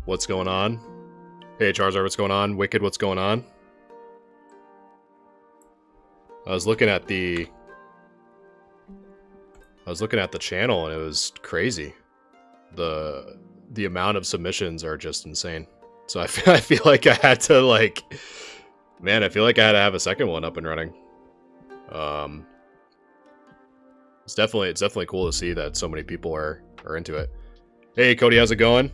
what's going on? Hey, Charizard, what's going on? Wicked, what's going on? I was looking at the channel and it was crazy. The amount of submissions are just insane. So I feel like I had to man, I feel like I had to have a second one up and running. It's definitely cool to see that so many people are into it. Hey Cody, how's it going?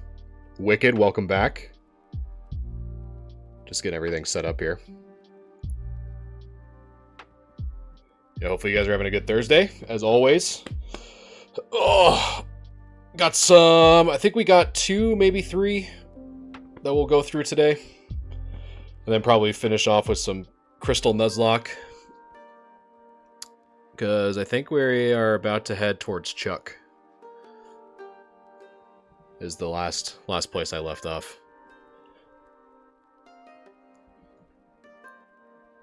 Wicked, welcome back. Just getting everything set up here. Yeah, hopefully you guys are having a good Thursday, as always. Oh, got some, I think we got 2, maybe 3 that we'll go through today. And then probably finish off with some Crystal Nuzlocke. Because I think we are about to head towards Chuck. Is the last place I left off.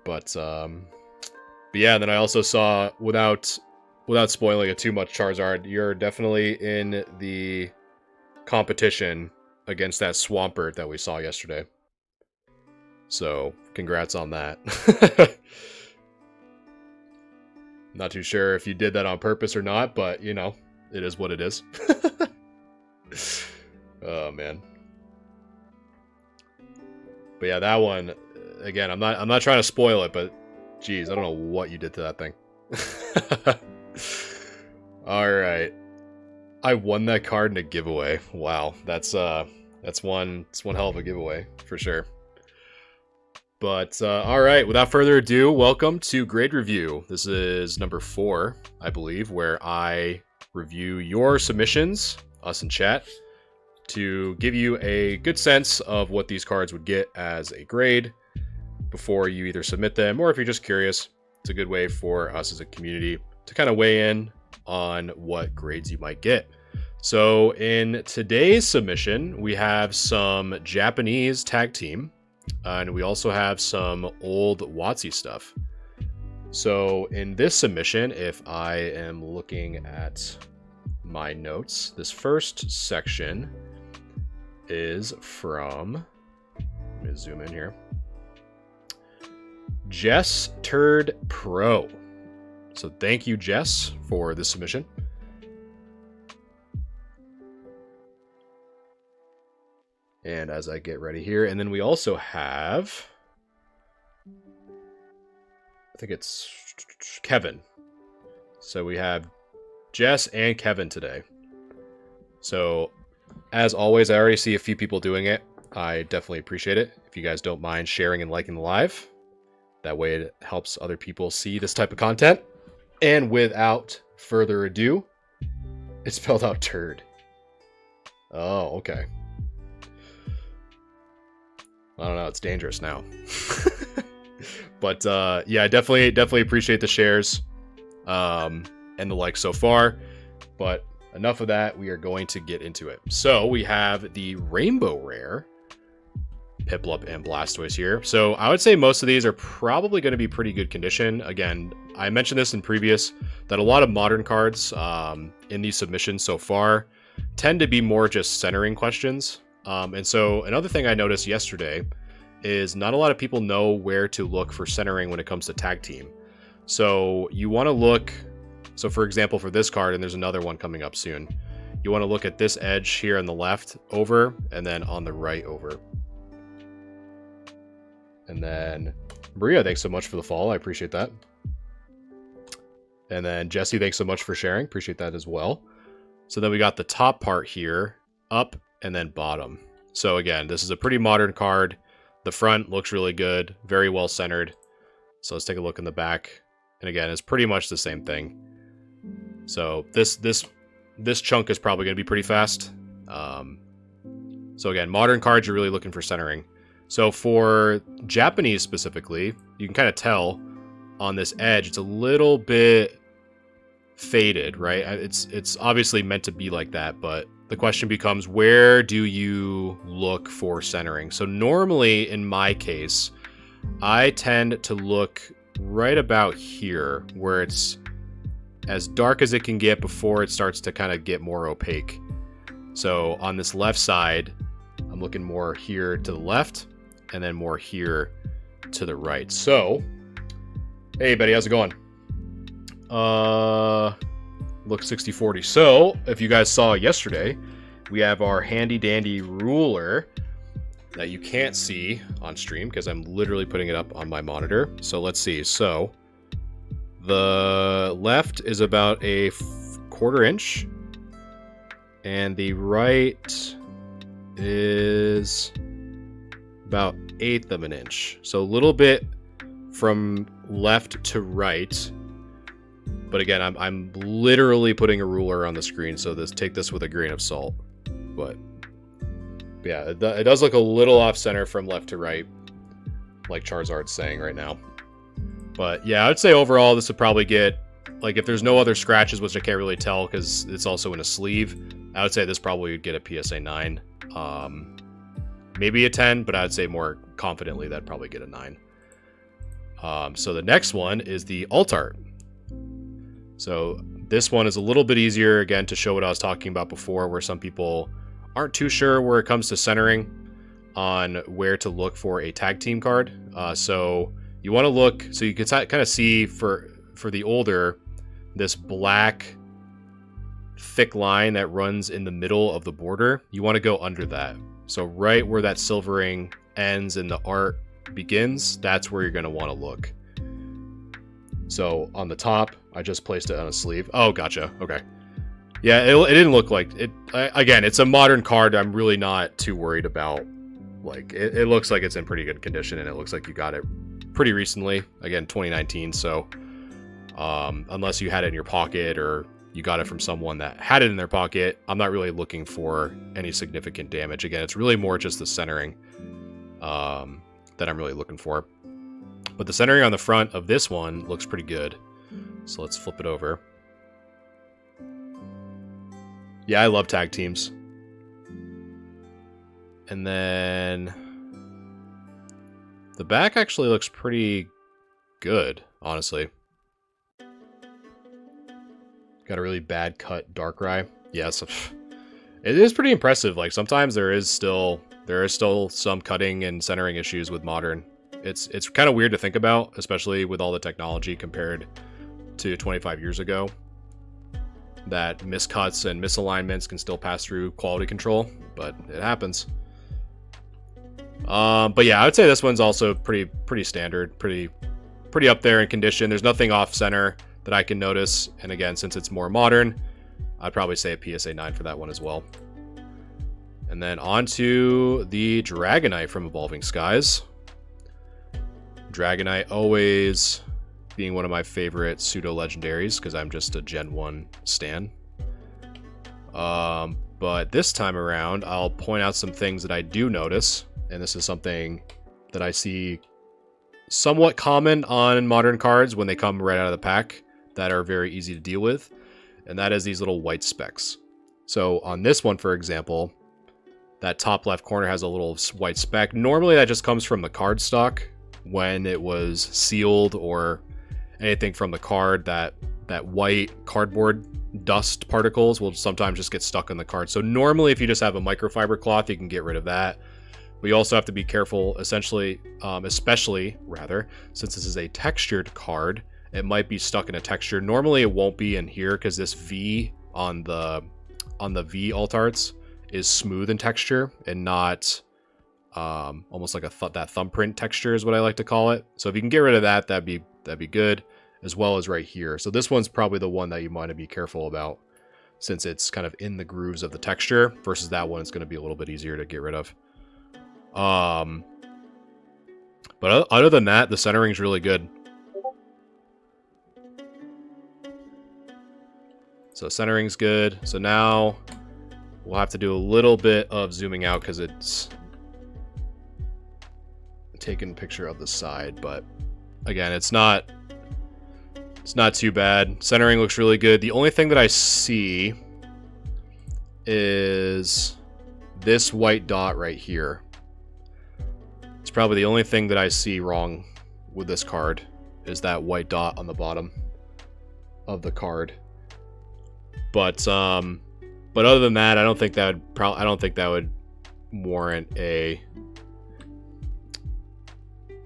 But yeah, and then I also saw, without spoiling it too much, Charizard, you're definitely in the competition against that Swampert that we saw yesterday. So, congrats on that. Not too sure if you did that on purpose or not, but, you know, it is what it is. Oh, man. But yeah, that one, again, I'm not trying to spoil it, but geez, I don't know what you did to that thing. All right. I won that card in a giveaway. Wow, that's one hell of a giveaway for sure. But all right, without further ado, welcome to Grade Review. This is number 4, I believe, where I review your submissions, us in chat, to give you a good sense of what these cards would get as a grade before you either submit them, or if you're just curious, it's a good way for us as a community to kind of weigh in on what grades you might get. So in today's submission, we have some Japanese tag team, and we also have some old WotC stuff. So in this submission, if I am looking at my notes, this first section is from, let me zoom in here, Jess Turd Pro. So thank you, Jess, for this submission. And as I get ready here, and then we also have, I think it's Kevin. So we have Jess and Kevin today. So as always, I already see a few people doing it. I definitely appreciate it. If you guys don't mind sharing and liking the live, that way it helps other people see this type of content. And without further ado, it's spelled out turd. Oh, okay. I don't know, it's dangerous now. But yeah, I definitely appreciate the shares and the likes so far. But enough of that, we are going to get into it. So we have the Rainbow Rare Piplup and Blastoise here. So I would say most of these are probably going to be pretty good condition. Again, I mentioned this in previous, that a lot of modern cards in these submissions so far tend to be more just centering questions. And so another thing I noticed yesterday is not a lot of people know where to look for centering when it comes to tag team. So you want to look, so for example, for this card, and there's another one coming up soon, you want to look at this edge here on the left over, and then on the right over. And then Maria, thanks so much for the follow. I appreciate that. And then Jesse, thanks so much for sharing. Appreciate that as well. So then we got the top part here, up and then bottom. So again, this is a pretty modern card. The front looks really good, very well centered. So let's take a look in the back. And again, it's pretty much the same thing. So this chunk is probably going to be pretty fast. So again, modern cards, you're really looking for centering. So for Japanese specifically, you can kind of tell on this edge, it's a little bit faded, right? It's obviously meant to be like that, but the question becomes, where do you look for centering? So normally, in my case, I tend to look right about here, where it's as dark as it can get before it starts to kind of get more opaque. So on this left side, I'm I'm looking more here to the left and then more here to the right. So, hey buddy, how's it going? Look 60/40. So, if you guys saw yesterday, we have our handy dandy ruler that you can't see on stream because I'm literally putting it up on my monitor. So let's see. So the left is about a 1/4 inch and the right is about 1/8 of an inch. So a little bit from left to right. But again, I'm literally putting a ruler on the screen, so take this with a grain of salt. But yeah, it does look a little off center from left to right, like Charizard's saying right now. But yeah, I would say overall this would probably get, like, if there's no other scratches, which I can't really tell because it's also in a sleeve, I would say this probably would get a PSA 9. Maybe a 10, but I would say more confidently that'd probably get a 9. So the next one is the alt art. So this one is a little bit easier, again, to show what I was talking about before, where some people aren't too sure where it comes to centering on where to look for a tag team card. So you want to look, so you can kind of see for the older, this black thick line that runs in the middle of the border, you want to go under that. So right where that silvering ends and the art begins, that's where you're going to want to look. So on the top, I just placed it on a sleeve. Oh, gotcha. Okay. Yeah, it didn't look like it. Again, it's a modern card. I'm really not too worried about. Like, it looks like it's in pretty good condition, and it looks like you got it pretty recently. Again, 2019. So, unless you had it in your pocket or you got it from someone that had it in their pocket, I'm not really looking for any significant damage. Again, it's really more just the centering that I'm really looking for. But the centering on the front of this one looks pretty good. So let's flip it over. Yeah, I love tag teams. And then the back actually looks pretty good, honestly. Got a really bad cut Darkrai. Yes, it is pretty impressive. Like, sometimes there is still some cutting and centering issues with modern. It's kind of weird to think about, especially with all the technology compared to 25 years ago, that miscuts and misalignments can still pass through quality control, but it happens. But yeah, I would say this one's also pretty standard, pretty up there in condition. There's nothing off center that I can notice, and again, since it's more modern, I'd probably say a PSA 9 for that one as well. And then on to the Dragonite from Evolving Skies. Dragonite always being one of my favorite pseudo-legendaries because I'm just a Gen 1 stan. But this time around, I'll point out some things that I do notice, and this is something that I see somewhat common on modern cards when they come right out of the pack that are very easy to deal with, and that is these little white specks. So on this one, for example, that top left corner has a little white speck. Normally that just comes from the card stock when it was sealed or anything from the card. That white cardboard dust particles will sometimes just get stuck on the card. So normally if you just have a microfiber cloth, you can get rid of that. But you also have to be careful, especially since this is a textured card, it might be stuck in a texture. Normally it won't be in here because this V on the V alt arts is smooth in texture and not almost like that thumbprint texture is what I like to call it. So if you can get rid of that, that'd be good, as well as right here. So this one's probably the one that you want to be careful about since it's kind of in the grooves of the texture, versus that one it's going to be a little bit easier to get rid of. But other than that, the centering's really good. So centering's good. So now we'll have to do a little bit of zooming out because it's taking a picture of the side, but again, it's not too bad. Centering looks really good. The only thing that I see is this white dot right here. It's probably the only thing that I see wrong with this card, is that white dot on the bottom of the card. But other than that, I don't think that would warrant a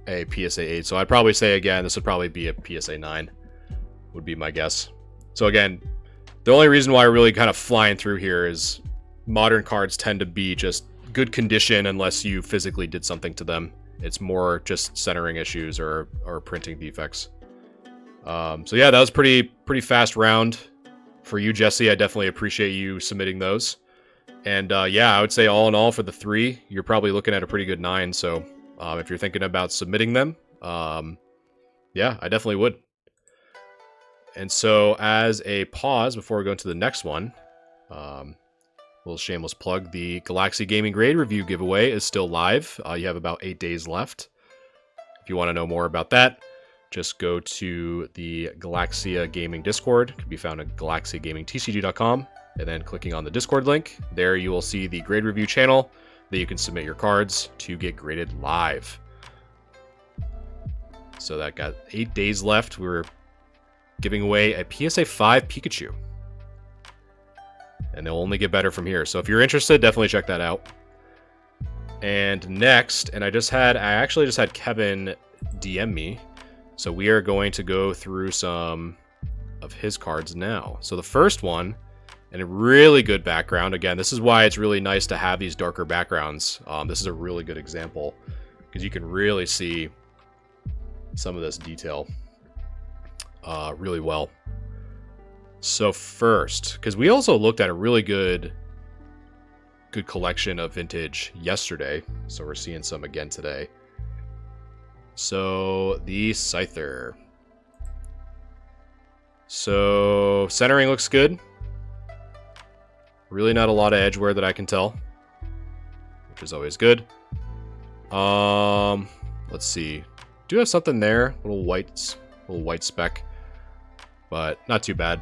PSA 8. So I'd probably say, again, this would probably be a PSA 9, would be my guess. So again, the only reason why we're really kind of flying through here is modern cards tend to be just good condition unless you physically did something to them. It's more just centering issues or printing defects. So yeah, that was pretty fast round for you, Jesse. I definitely appreciate you submitting those. And yeah, I would say all in all for the 3, you're probably looking at a pretty good 9. So if you're thinking about submitting them, yeah, I definitely would. And so as a pause before we go into the next one, little shameless plug, the Galaxy Gaming Grade Review giveaway is still live. You have about 8 days left. If you want to know more about that, just go to the Galaxia Gaming Discord. It can be found at galaxiagamingtcg.com, and then clicking on the Discord link. There you will see the grade review channel that you can submit your cards to get graded live. So that got 8 days left. We're giving away a PSA 5 Pikachu. And they'll only get better from here. So if you're interested, definitely check that out. And next, and I actually just had Kevin DM me. So we are going to go through some of his cards now. So the first one, and a really good background. Again, this is why it's really nice to have these darker backgrounds. This is a really good example because you can really see some of this detail really well. So first, because we also looked at a really good collection of vintage yesterday, so we're seeing some again today. So the Scyther. So centering looks good. Really not a lot of edge wear that I can tell, which is always good. Let's see. Do have something there, little white speck, but not too bad.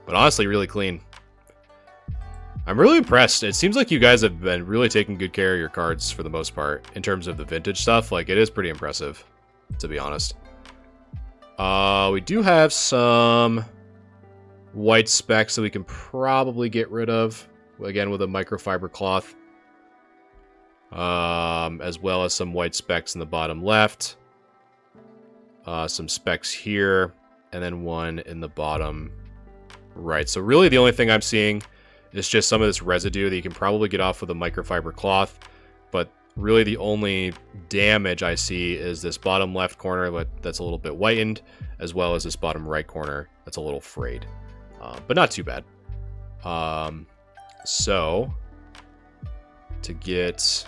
But honestly, really clean. I'm really impressed. It seems like you guys have been really taking good care of your cards for the most part in terms of the vintage stuff. Like, it is pretty impressive, to be honest. We do have some white specks that we can probably get rid of, again, with a microfiber cloth. As well as some white specks in the bottom left. Some specks here, and then one in the bottom right. So really the only thing I'm seeing is just some of this residue that you can probably get off with a microfiber cloth. But really the only damage I see is this bottom left corner that's a little bit whitened, as well as this bottom right corner that's a little frayed. But not too bad. So to get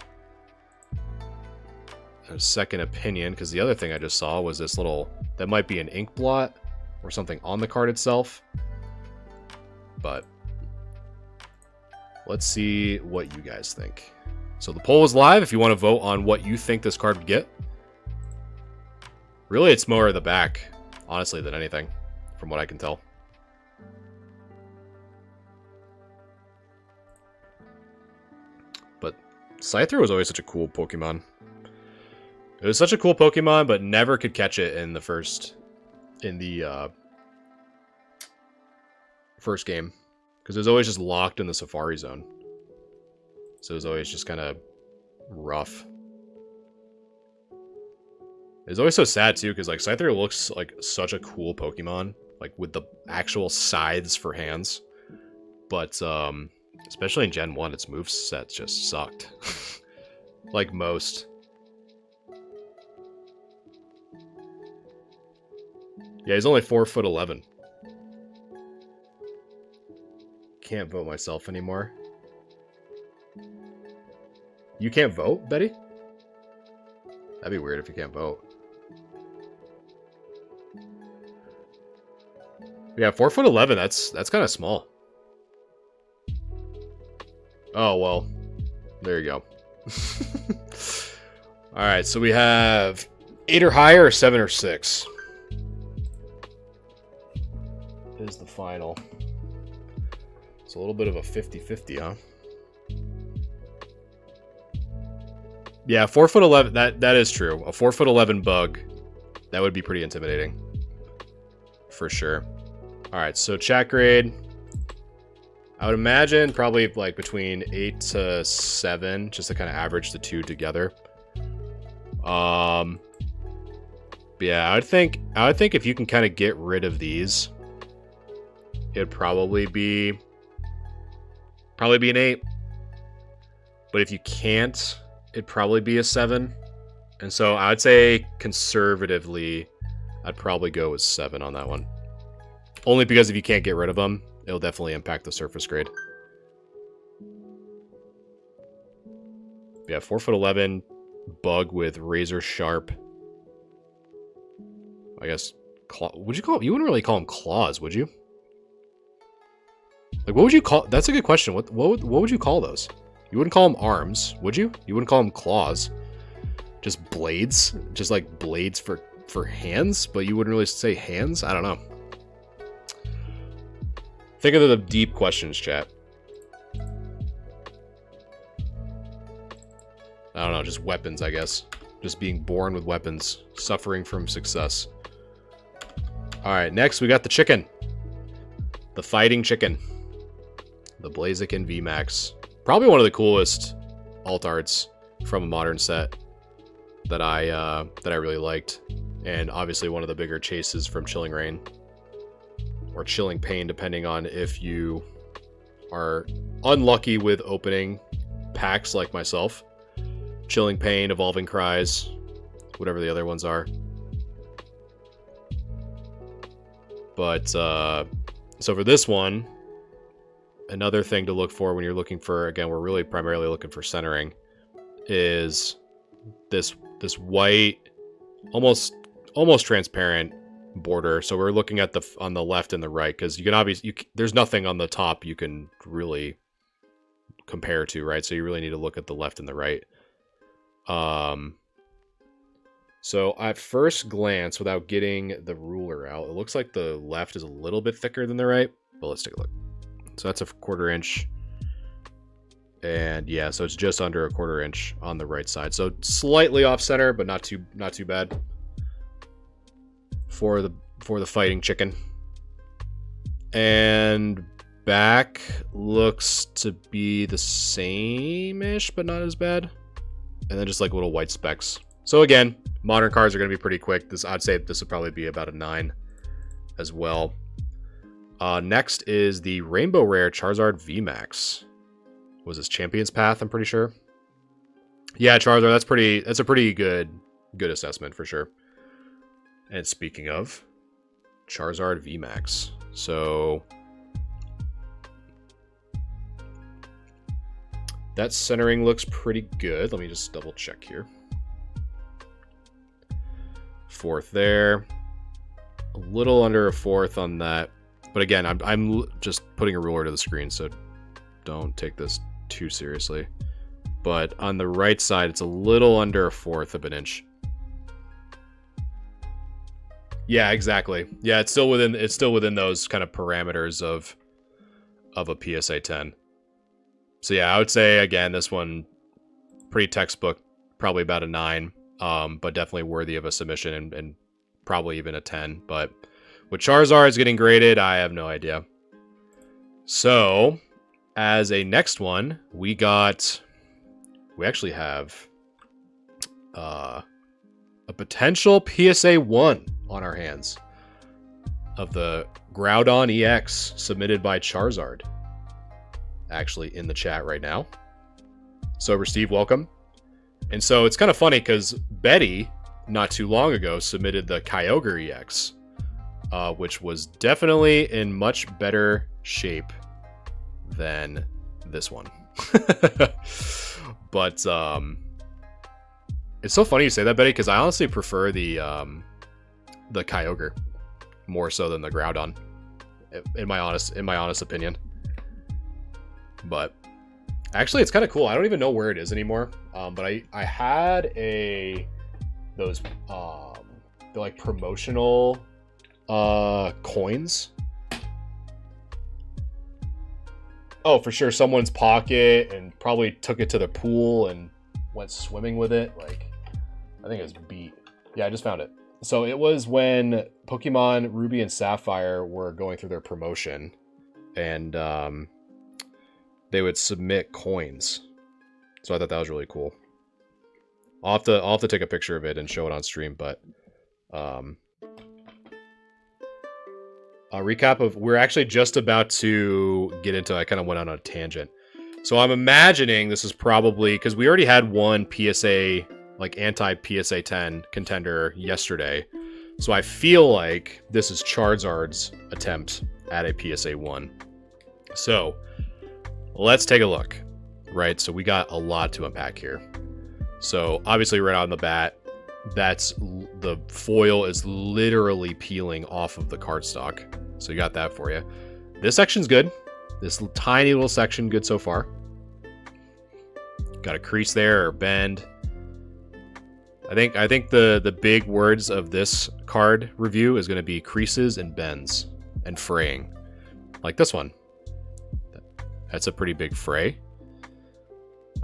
a second opinion, because the other thing I just saw was this little, that might be an ink blot or something on the card itself. But let's see what you guys think. So the poll is live if you want to vote on what you think this card would get. Really, it's more of the back, honestly, than anything, from what I can tell. But Scyther was always such a cool Pokemon. It was such a cool Pokemon, but never could catch it in the first game. Because it was always just locked in the Safari Zone. So it was always just kind of rough. It was always so sad, too, because like Scyther looks like such a cool Pokemon. Like, with the actual scythes for hands. But, especially in Gen 1, its moveset just sucked. Like most. Yeah, he's only 4'11". Can't vote myself anymore. You can't vote, Betty? That'd be weird if you can't vote. Yeah, 4'11". That's kind of small. Oh well, there you go. All right, so we have 8 or higher, or 7 or 6. Is the final. It's a little bit of a 50-50, huh? Yeah, 4'11". That is true. A 4'11" bug, that would be pretty intimidating, for sure. All right, so chat grade. I would imagine probably like between 8 to 7, just to kind of average the two together. Yeah, I would think if you can kind of get rid of these, it'd probably be an 8. But if you can't, it'd probably be a 7. And so I would say conservatively, I'd probably go with 7 on that one. Only because if you can't get rid of them, it'll definitely impact the surface grade. Yeah, 4'11", bug with razor sharp. I guess would you call? You wouldn't really call them claws, would you? Like, what would you call? That's a good question. What would you call those? You wouldn't call them arms, would you? You wouldn't call them claws. Just blades, just like blades for hands, but you wouldn't really say hands. I don't know. Think of the deep questions, chat. I don't know, just weapons, I guess. Just being born with weapons, suffering from success. Alright, next we got the chicken. The fighting chicken. The Blaziken VMAX. Probably one of the coolest alt arts from a modern set that I really liked. And obviously one of the bigger chases from Chilling Reign. Or Chilling Pain, depending on if you are unlucky with opening packs like myself. Chilling Pain, Evolving Cries, whatever the other ones are. But, so for this one, another thing to look for when you're looking for, again, we're really primarily looking for centering, is this white, almost transparent border. So we're looking at on the left and the right, because you can obviously, there's nothing on the top you can really compare to, right? So you really need to look at the left and the right. So at first glance, without getting the ruler out, it looks like the left is a little bit thicker than the right, but let's take a look. So that's a 1/4 inch. And yeah, so it's just under a 1/4 inch on the right side. So slightly off center, but not too bad for the fighting chicken. And back looks to be the same-ish, but not as bad. And then just like little white specks. So again, modern cards are going to be pretty quick. I'd say this would probably be about a 9 as well. Next is the Rainbow Rare Charizard VMAX. Was this Champion's Path? I'm pretty sure. Yeah, Charizard. That's a pretty good assessment for sure. And speaking of Charizard VMAX, so that centering looks pretty good. Let me just double check here. 4th there. A little under a 4th on that. But again, I'm just putting a ruler to the screen, so don't take this too seriously. But on the right side, it's a little under a 1/4 of an inch. Yeah, exactly. Yeah, it's still within those kind of parameters of a PSA 10. So yeah, I would say again, this one pretty textbook, probably about a 9, but definitely worthy of a submission and probably even a 10. But what Charizard is getting graded, I have no idea. So as a next one, we actually have a potential PSA 1 on our hands of the Groudon EX submitted by Charizard. Actually in the chat right now. So Steve, welcome. And so it's kind of funny because Betty, not too long ago, submitted the Kyogre EX, which was definitely in much better shape than this one. But it's so funny you say that, Betty, because I honestly prefer the Kyogre more so than the Groudon, in my honest opinion. But actually, it's kind of cool. I don't even know where it is anymore. But I had those the like promotional coins. Oh, for sure, someone's pocket and probably took it to the pool and went swimming with it. Like, I think it was beat. Yeah, I just found it. So it was when Pokemon Ruby and Sapphire were going through their promotion, and they would submit coins. So I thought that was really cool. I'll have to take a picture of it and show it on stream, but a recap of, we're actually just about to get into, I kind of went on a tangent. So I'm imagining this is probably, because we already had one PSA, like anti-PSA 10 contender yesterday. So I feel like this is Charizard's attempt at a PSA 1. So let's take a look, right? So we got a lot to unpack here. So obviously right on the bat, that's the foil is literally peeling off of the cardstock. So you got that for you. This section's good. This tiny little section, good so far. Got a crease there or bend. I think the big words of this card review is going to be creases and bends and fraying. Like this one. That's a pretty big fray.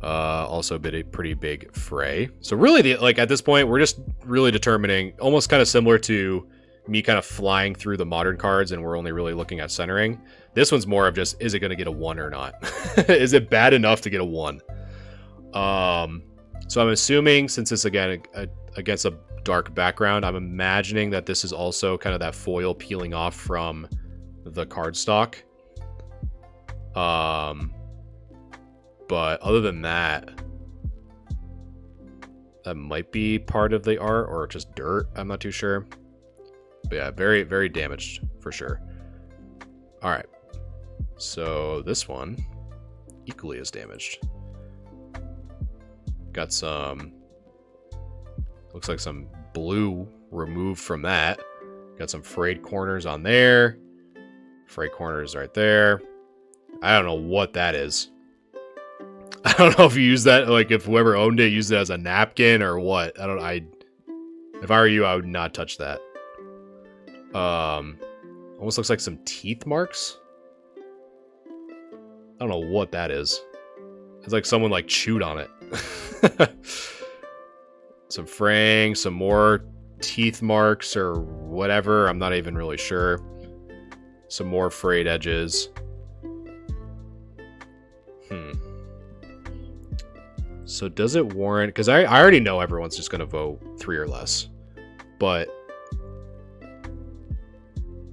Also a pretty big fray. So really, like at this point, we're just really determining, almost kind of similar to me kind of flying through the modern cards, and we're only really looking at centering. This one's more of just, is it going to get a 1 or not? Is it bad enough to get a 1? So I'm assuming, since it's again against a dark background, I'm imagining that this is also kind of that foil peeling off from the cardstock. But other than that, that might be part of the art or just dirt. I'm not too sure. But yeah, very, very damaged for sure. All right. So this one equally as damaged. Got some, looks like some blue removed from that. Got some frayed corners on there. Frayed corners right there. I don't know what that is. I don't know if you use that, like if whoever owned it used it as a napkin or what. If I were you, I would not touch that. Almost looks like some teeth marks. I don't know what that is. It's like someone like chewed on it. Some fraying, some more teeth marks or whatever. I'm not even really sure. Some more frayed edges. So does it warrant... Because I already know everyone's just going to vote 3 or less. But...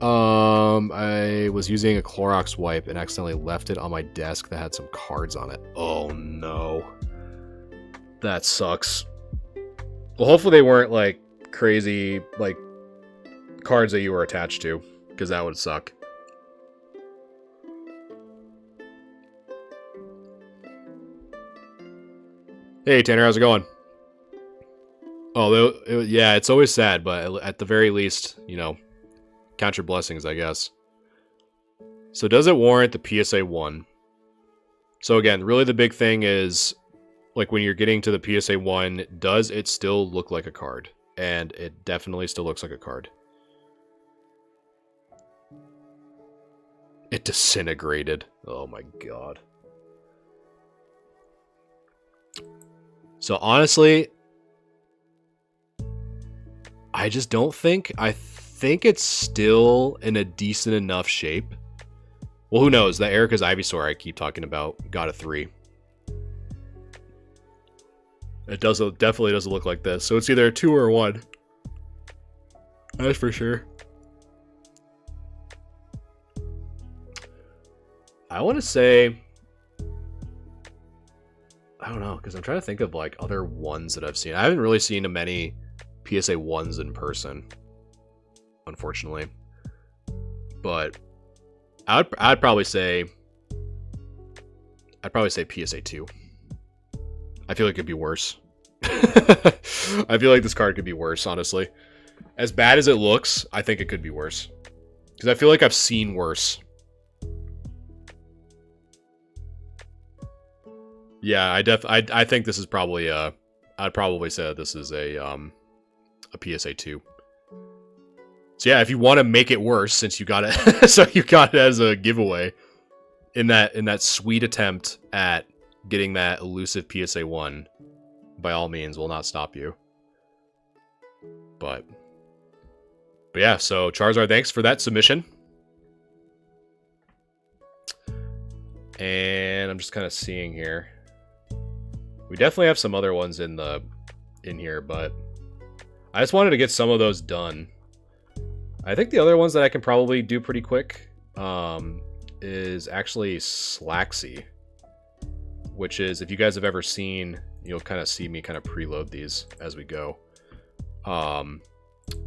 I was using a Clorox wipe and accidentally left it on my desk that had some cards on it. Oh no. That sucks. Well, hopefully they weren't, like, crazy, like, cards that you were attached to. Because that would suck. Hey, Tanner, how's it going? Oh, yeah, it's always sad, but at the very least, you know, count your blessings, I guess. So does it warrant the PSA 1? So again, really the big thing is, like when you're getting to the PSA 1, does it still look like a card? And it definitely still looks like a card. It disintegrated. Oh my god. So honestly, I just don't think. I think it's still in a decent enough shape. Well, who knows? That Erica's Ivysaur I keep talking about got a 3. It definitely doesn't look like this. So it's either a 2 or a 1. That's for sure. I want to say... I don't know, because I'm trying to think of like other ones that I've seen. I haven't really seen many PSA 1s in person, unfortunately. But I'd probably say PSA 2. I feel like it could be worse. I feel like this card could be worse, honestly. As bad as it looks, I think it could be worse. Because I feel like I've seen worse. Yeah, I think this is probably I'd probably say that this is a PSA 2. So yeah, if you want to make it worse, since you got it, so you got it as a giveaway in that sweet attempt at getting that elusive PSA 1, by all means, will not stop you. But yeah, so Charizard, thanks for that submission. And I'm just kind of seeing here. We definitely have some other ones in here, but I just wanted to get some of those done. I think the other ones that I can probably do pretty quick is actually Slaxy, which is, if you guys have ever seen, you'll kind of see me kind of preload these as we go.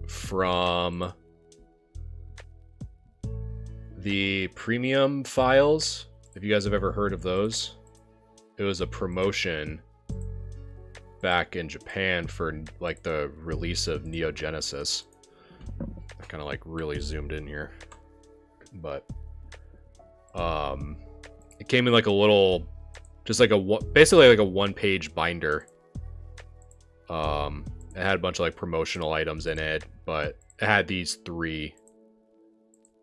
From the premium files, if you guys have ever heard of those, it was a promotion back in Japan for like the release of Neo Genesis. I kind of like really zoomed in here, but it came in like a little, just like basically like a one-page binder. It had a bunch of like promotional items in it, but it had these 3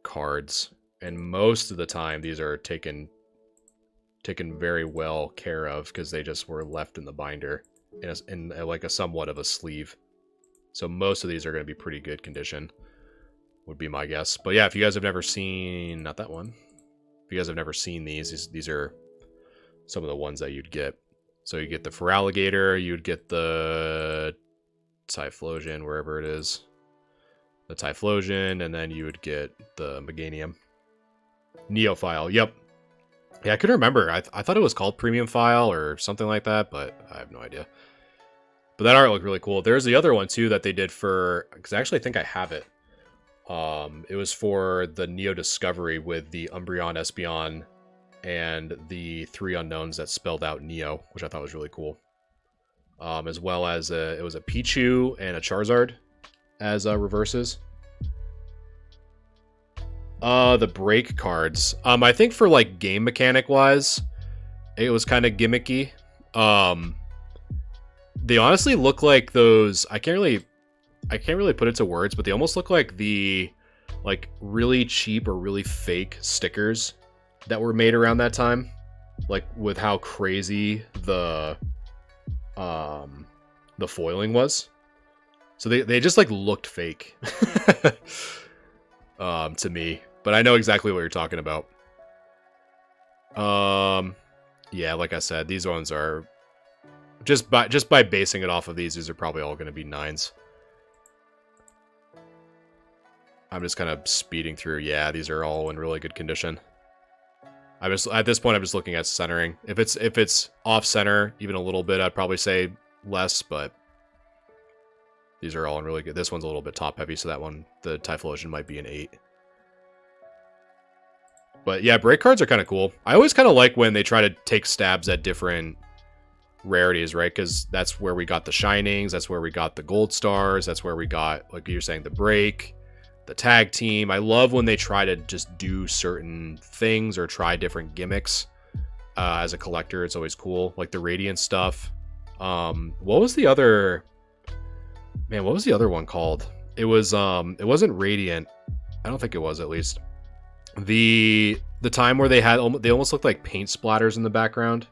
cards, and most of the time these are taken very well care of because they just were left in the binder in like a somewhat of a sleeve. So most of these are going to be pretty good condition, would be my guess. But yeah, if you guys have never seen, not that one. If you guys have never seen these are some of the ones that you'd get. So you get the Feraligatr, you'd get the Typhlosion, wherever it is. The Typhlosion, and then you would get the Meganium. Neophile, yep. Yeah, I couldn't remember. I thought it was called Premium File or something like that, but I have no idea. But that art looked really cool. There's the other one, too, that they did for... Because I actually think I have it. It was for the Neo Discovery with the Umbreon, Espeon, and the 3 unknowns that spelled out Neo, which I thought was really cool. As well as it was a Pichu and a Charizard as reverses. The break cards. I think for like game mechanic wise, it was kind of gimmicky. They honestly look like those. I can't really put it to words, but they almost look like the really cheap or really fake stickers that were made around that time, like with how crazy the foiling was. So they just like looked fake to me, but I know exactly what you're talking about. Yeah, like I said, these ones are just by basing it off of these are probably all going to be 9s. I'm just kind of speeding through. Yeah, these are all in really good condition. At this point, I'm just looking at centering. If it's off center, even a little bit, I'd probably say less, but these are all in really good. This one's a little bit top heavy, so that one, the Typhlosion, might be an 8. But yeah, break cards are kind of cool. I always kind of like when they try to take stabs at different rarities, right? Because that's where we got the Shinings, that's where we got the Gold Stars, that's where we got, like you were saying, the break, the tag team. I love when they try to just do certain things or try different gimmicks. As a collector, it's always cool. Like the Radiant stuff. What was the other... Man, what was the other one called? It was, it wasn't Radiant. I don't think it was, at least. The time where they almost looked like paint splatters in the background.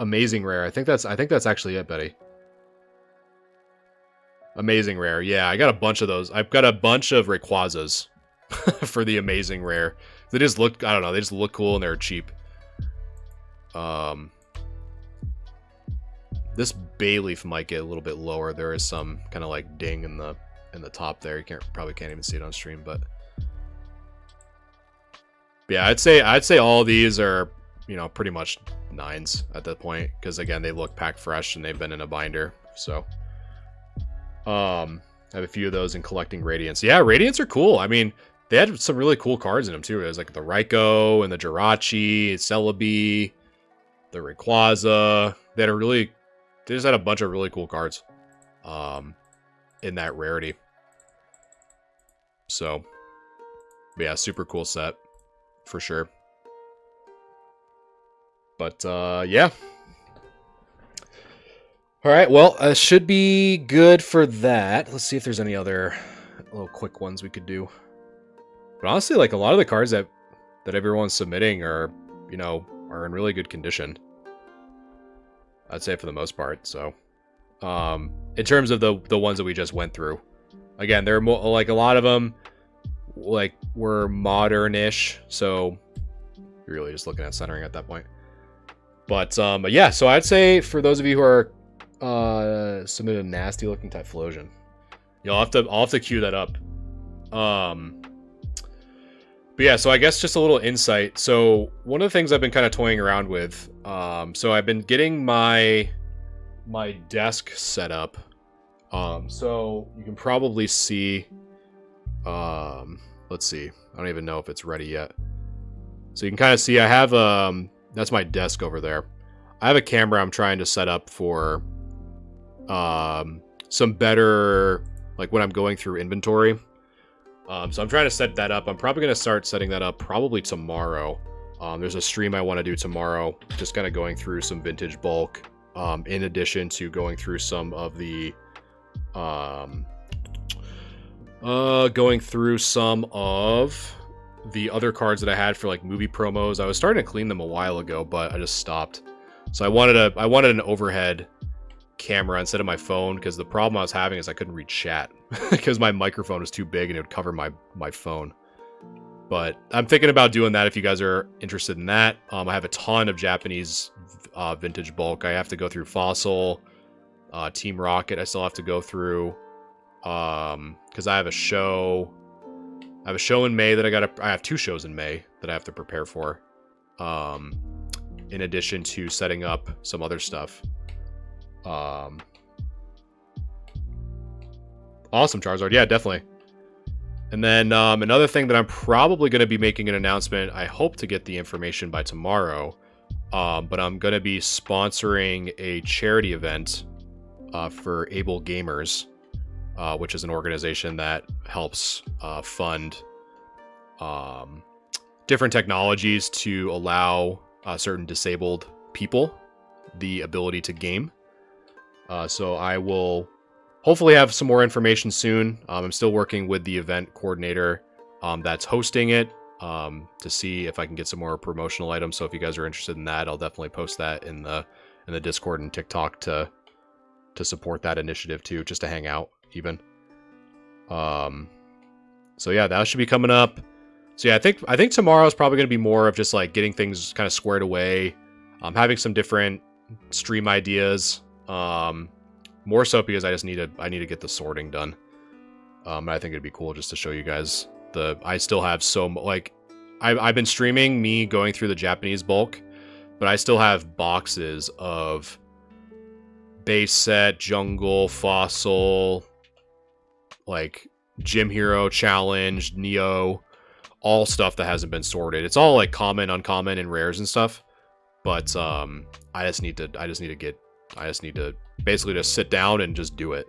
Amazing Rare. I think that's actually it, Betty. Amazing Rare. Yeah, I got a bunch of those. I've got a bunch of Rayquazas for the Amazing Rare. They just look, I don't know, they just look cool and they're cheap. This Bayleaf might get a little bit lower. There is some kind of like ding in the top there. You probably can't even see it on stream, but yeah, I'd say all these are, you know, pretty much 9s at that point, because again, they look packed fresh and they've been in a binder. So I have a few of those in collecting Radiants. Yeah, Radiants are cool. I mean, they had some really cool cards in them too. It was like the Raikou and the Jirachi, Celebi, the Rayquaza. They just had a bunch of really cool cards in that rarity. So yeah, super cool set for sure. But yeah. All right, well, should be good for that. Let's see if there's any other little quick ones we could do. But honestly, like a lot of the cards that everyone's submitting are, you know, are in really good condition. I'd say for the most part. So, in terms of the ones that we just went through, again, there are more, like a lot of them like were modern-ish, so you're really just looking at centering at that point. But yeah, so I'd say for those of you who are submitted a nasty looking Typhlosion, I'll have to queue that up. But yeah, so I guess just a little insight. So one of the things I've been kind of toying around with, so I've been getting my desk set up. So you can probably see, let's see, I don't even know if it's ready yet. So you can kind of see I have, that's my desk over there. I have a camera I'm trying to set up for, some better, like when I'm going through inventory. So I'm trying to set that up. I'm probably going to start setting that up probably tomorrow. There's a stream I want to do tomorrow, just kind of going through some vintage bulk, in addition to going through some of the, other cards that I had for like movie promos. I was starting to clean them a while ago, but I just stopped. So I wanted an overhead camera instead of my phone, because the problem I was having is I couldn't read chat because my microphone was too big and it would cover my phone. But I'm thinking about doing that if you guys are interested in that. I have a ton of Japanese vintage bulk. I have to go through Fossil, Team Rocket. I still have to go through because I have a show. I have a show in May that I have 2 shows in May that I have to prepare for. In addition to setting up some other stuff. Awesome, Charizard. Yeah, definitely. And then another thing that I'm probably going to be making an announcement. I hope to get the information by tomorrow. But I'm going to be sponsoring a charity event for Able Gamers, which is an organization that helps fund different technologies to allow certain disabled people the ability to game. So I will hopefully have some more information soon. I'm still working with the event coordinator that's hosting it to see if I can get some more promotional items. So if you guys are interested in that, I'll definitely post that in the Discord and TikTok to support that initiative too, just to hang out even. So yeah, that should be coming up. So yeah, I think tomorrow is probably going to be more of just like getting things kind of squared away. Having some different stream ideas. More so because I need to get the sorting done. I think it'd be cool just to show you guys I still have I've been streaming me going through the Japanese bulk, but I still have boxes of base set, jungle, fossil, like Gym Hero, challenge, Neo, all stuff that hasn't been sorted. It's all like common, uncommon, and rares and stuff. But I just need to basically just sit down and just do it.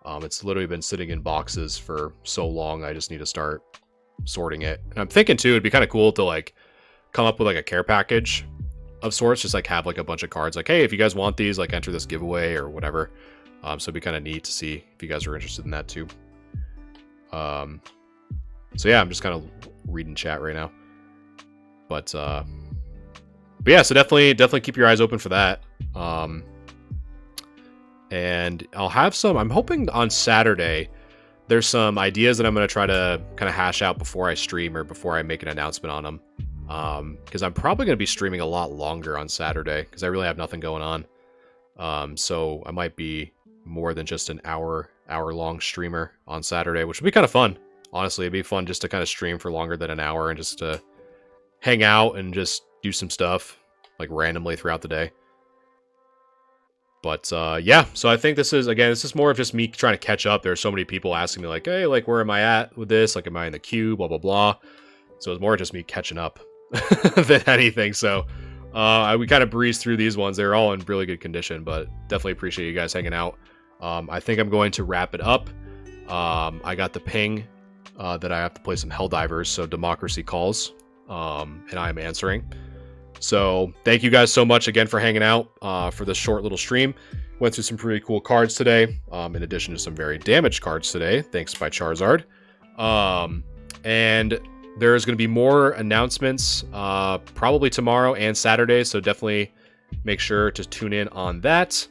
It's literally been sitting in boxes for so long. I just need to start sorting it. And I'm thinking too, it'd be kind of cool to like come up with like a care package of sorts, just like have like a bunch of cards like, hey, if you guys want these, like enter this giveaway or whatever. So it'd be kind of neat to see if you guys are interested in that too. So yeah, I'm just kind of reading chat right now. But yeah, so definitely keep your eyes open for that. And I'll have I'm hoping on Saturday, there's some ideas that I'm going to try to kind of hash out before I stream or before I make an announcement on them. Because I'm probably going to be streaming a lot longer on Saturday because I really have nothing going on. So I might be more than just an hour-long streamer on Saturday, which would be kind of fun. Honestly, it'd be fun just to kind of stream for longer than an hour and just to hang out and just do some stuff like randomly throughout the day. But yeah, so I think this is more of just me trying to catch up. There are so many people asking me like, hey, like where am I at with this? Like, am I in the queue? Blah, blah, blah. So it's more just me catching up than anything. So we kind of breezed through these ones. They're all in really good condition, but definitely appreciate you guys hanging out. I think I'm going to wrap it up. I got the ping that I have to play some Helldivers, so Democracy calls, and I'm answering. So thank you guys so much again for hanging out for this short little stream. Went through some pretty cool cards today, in addition to some very damaged cards today, thanks by Charizard. And there's going to be more announcements probably tomorrow and Saturday, so definitely make sure to tune in on that.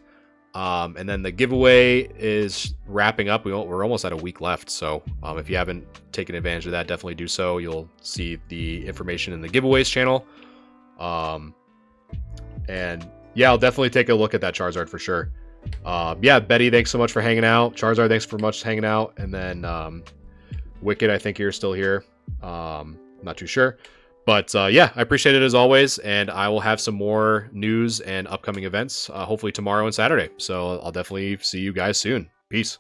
And then the giveaway is wrapping up. We're almost at a week left. So if you haven't taken advantage of that, definitely do so. You'll see the information in the giveaways channel. And yeah, I'll definitely take a look at that Charizard for sure. Yeah, Betty, thanks so much for hanging out. Charizard, thanks for much hanging out. And then Wicked, I think you're still here. Not too sure. But yeah, I appreciate it as always, and I will have some more news and upcoming events, hopefully tomorrow and Saturday. So I'll definitely see you guys soon. Peace.